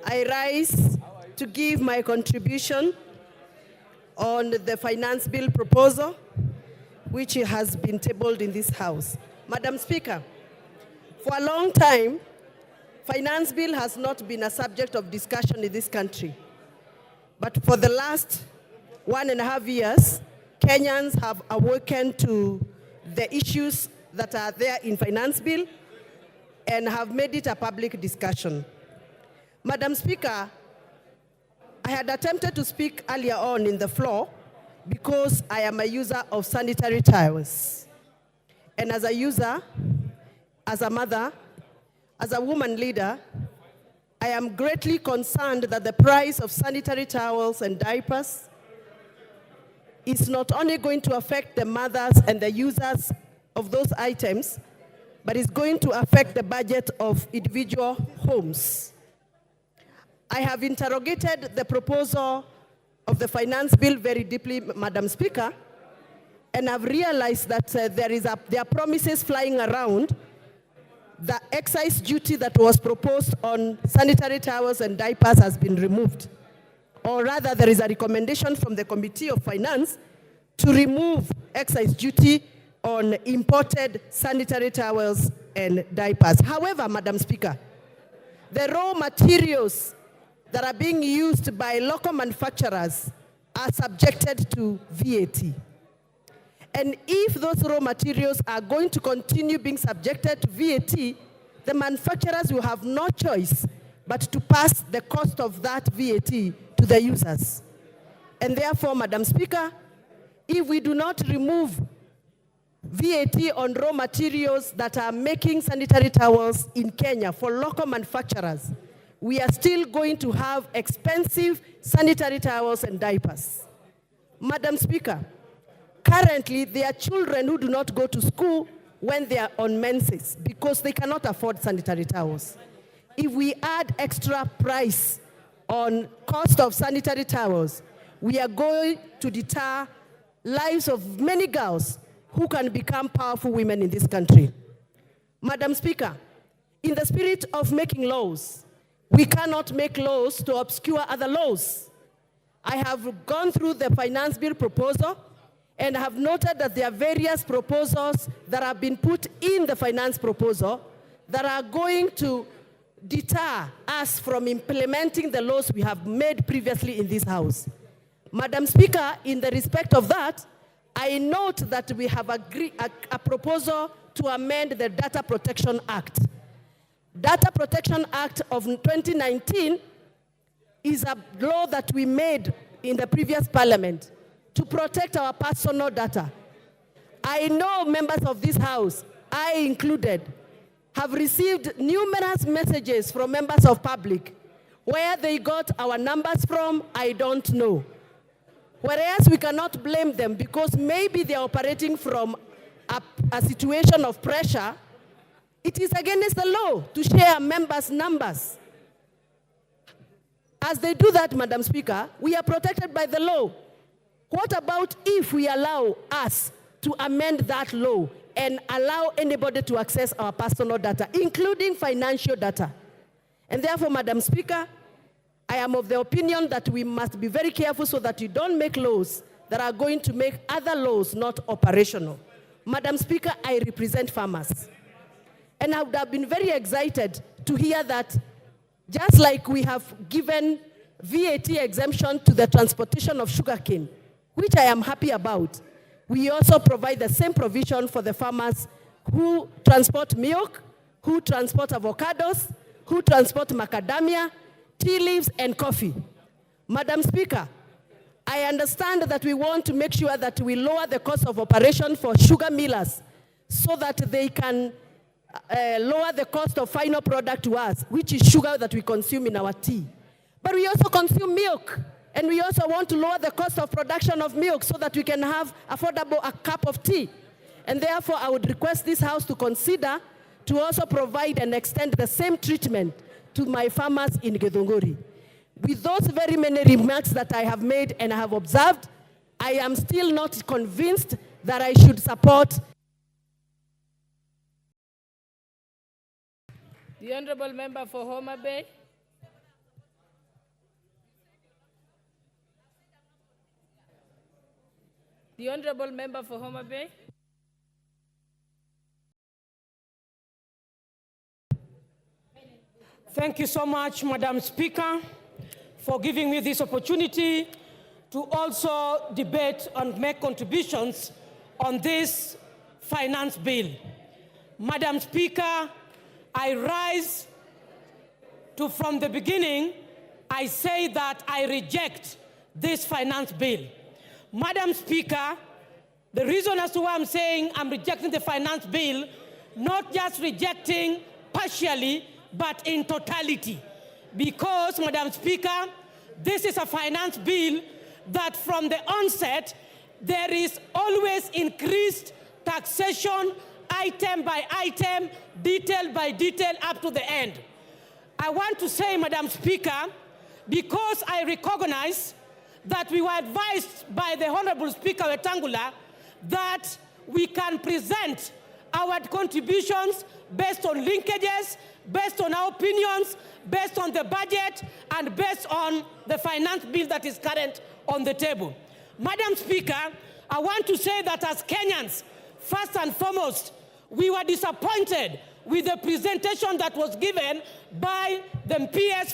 I rise to give my contribution on the finance bill proposal, which has been tabled in this House. Madam Speaker, for a long time, finance bill has not been a subject of discussion in this country. But for the last 1.5 years, Kenyans have awakened to the issues that are there in finance bill and have made it a public discussion. Madam Speaker, I had attempted to speak earlier on in the floor because I am a user of sanitary towels. And as a user, as a mother, as a woman leader, I am greatly concerned that the price of sanitary towels and diapers is not only going to affect the mothers and the users of those items, but is going to affect the budget of individual homes. I have interrogated the proposal of the finance bill very deeply, Madam Speaker, and I've realized that there are promises flying around. The excise duty that was proposed on sanitary towels and diapers has been removed. Or rather, there is a recommendation from the Committee of Finance to remove excise duty on imported sanitary towels and diapers. However, Madam Speaker, the raw materials that are being used by local manufacturers are subjected to VAT. And if those raw materials are going to continue being subjected to VAT, the manufacturers will have no choice but to pass the cost of that VAT to the users. And therefore, Madam Speaker, if we do not remove VAT on raw materials that are making sanitary towels in Kenya for local manufacturers, we are still going to have expensive sanitary towels and diapers. Madam Speaker, currently there are children who do not go to school when they are on menses because they cannot afford sanitary towels. If we add extra price on cost of sanitary towels, we are going to deter lives of many girls who can become powerful women in this country. Madam Speaker, in the spirit of making laws, we cannot make laws to obscure other laws. I have gone through the finance bill proposal and have noted that there are various proposals that have been put in the finance proposal that are going to deter us from implementing the laws we have made previously in this House. Madam Speaker, in the respect of that, I note that we have agreed a proposal to amend the Data Protection Act. Data Protection Act of 2019 is a law that we made in the previous parliament to protect our personal data. I know members of this House, I included, have received numerous messages from members of public. Where they got our numbers from, I don't know. Whereas we cannot blame them because maybe they are operating from a situation of pressure. It is against the law to share members' numbers. As they do that, Madam Speaker, we are protected by the law. What about if we allow us to amend that law and allow anybody to access our personal data, including financial data? And therefore, Madam Speaker, I am of the opinion that we must be very careful so that you don't make laws that are going to make other laws not operational. Madam Speaker, I represent farmers. And I would have been very excited to hear that just like we have given VAT exemption to the transportation of sugarcane, which I am happy about, we also provide the same provision for the farmers who transport milk, who transport avocados, who transport macadamia, tea leaves, and coffee. Madam Speaker, I understand that we want to make sure that we lower the cost of operation for sugar millers so that they can lower the cost of final product to us, which is sugar that we consume in our tea. But we also consume milk, and we also want to lower the cost of production of milk so that we can have affordable a cup of tea. And therefore, I would request this House to consider to also provide and extend the same treatment to my farmers in Githunguri. With those very many remarks that I have made and I have observed, I am still not convinced that I should support. The Honorable Member for Homa Bay. The Honorable Member for Homa Bay. Thank you so much, Madam Speaker, for giving me this opportunity to also debate and make contributions on this finance bill. Madam Speaker, I rise to, from the beginning, I say that I reject this finance bill. Madam Speaker, the reason as to why I'm saying I'm rejecting the finance bill, not just rejecting partially, but in totality. Because, Madam Speaker, this is a finance bill that from the onset, there is always increased taxation, item by item, detail by detail, up to the end. I want to say, Madam Speaker, because I recognize that we were advised by the Honorable Speaker Wetangula that we can present our contributions based on linkages, based on our opinions, based on the budget, and based on the finance bill that is current on the table. Madam Speaker, I want to say that as Kenyans, first and foremost, we were disappointed with the presentation that was given by the PS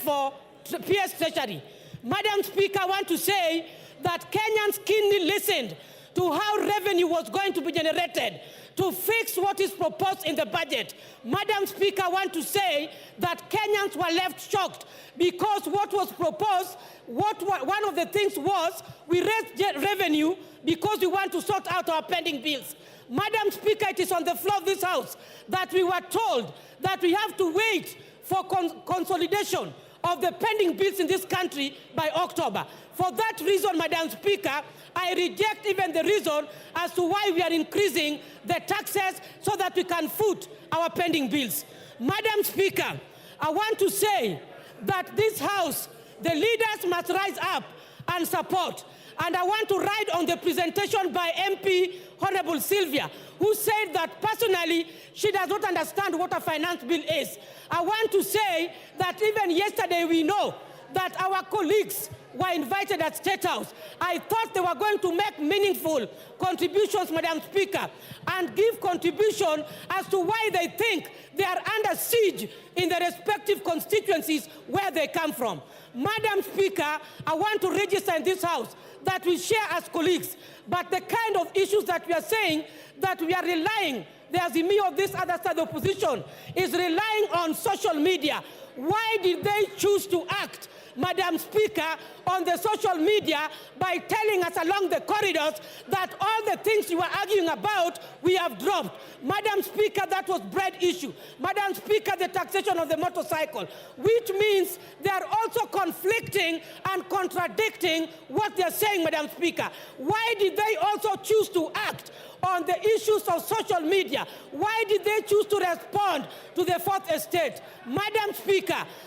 Treasury. Madam Speaker, I want to say that Kenyans keenly listened to how revenue was going to be generated to fix what is proposed in the budget. Madam Speaker, I want to say that Kenyans were left shocked because what was proposed, one of the things was we raised revenue because we want to sort out our pending bills. Madam Speaker, it is on the floor of this House that we were told that we have to wait for consolidation of the pending bills in this country by October. For that reason, Madam Speaker, I reject even the reason as to why we are increasing the taxes so that we can foot our pending bills. Madam Speaker, I want to say that this House, the leaders must rise up and support. And I want to ride on the presentation by MP Honorable Sylvia, who said that personally she does not understand what a finance bill is. I want to say that even yesterday we know that our colleagues were invited at State House. I thought they were going to make meaningful contributions, Madam Speaker, and give contribution as to why they think they are under siege in the respective constituencies where they come from. Madam Speaker, I want to register in this House that we share as colleagues, but the kind of issues that we are saying that we are relying, the Azimio of this other side of the opposition is relying on social media. Why did they choose to act, Madam Speaker, on the social media by telling us along the corridors that all the things you were arguing about, we have dropped? Madam Speaker, that was bread issue. Madam Speaker, the taxation of the motorcycle, which means they are also conflicting and contradicting what they're saying, Madam Speaker. Why did they also choose to act on the issues of social media? Why did they choose to respond to the Fourth Estate? Madam Speaker,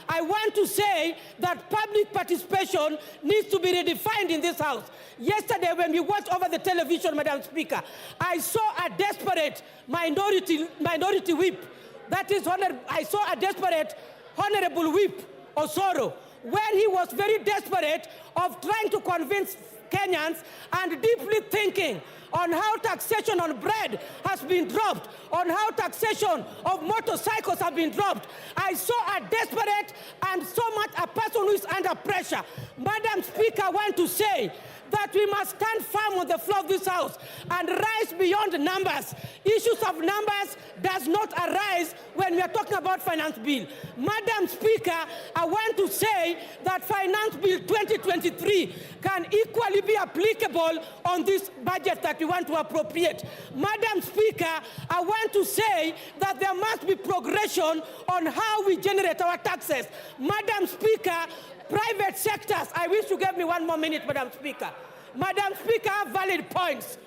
I want to say that public participation needs to be redefined in this House. Yesterday, when we watched over the television, Madam Speaker, I saw a desperate minority whip. That is, I saw a desperate Honorable Whip Osoro, when he was very desperate of trying to convince Kenyans and deeply thinking on how taxation on bread has been dropped, on how taxation of motorcycles have been dropped. I saw a desperate and so much a person who is under pressure. Madam Speaker, I want to say that we must stand firm on the floor of this House and rise beyond numbers. Issues of numbers does not arise when we are talking about finance bill. Madam Speaker, I want to say that finance bill 2023 can equally be applicable on this budget that we want to appropriate. Madam Speaker, I want to say that there must be progression on how we generate our taxes. Madam Speaker, private sectors, I wish you gave me one more minute, Madam Speaker. Madam Speaker, I have valid points.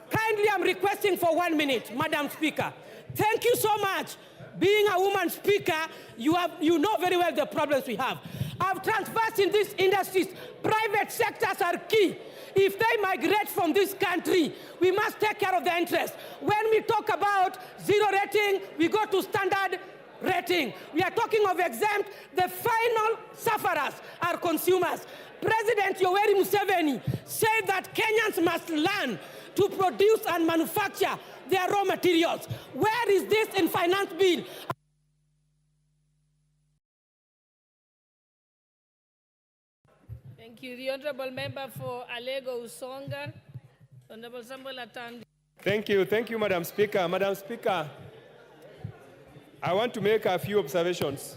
Kindly, I'm requesting for 1 minute, Madam Speaker. Thank you so much. Being a woman speaker, you know very well the problems we have. I've transversed in these industries. Private sectors are key. If they migrate from this country, we must take care of their interests. When we talk about zero rating, we go to standard rating. We are talking of exempt. The final sufferers are consumers. President Yoweri Museveni said that Kenyans must learn to produce and manufacture their raw materials. Where is this in finance bill? Thank you. The Honorable Member for Alego Usonga, Honorable Samuel Atandi. Thank you, Madam Speaker. Madam Speaker, I want to make a few observations.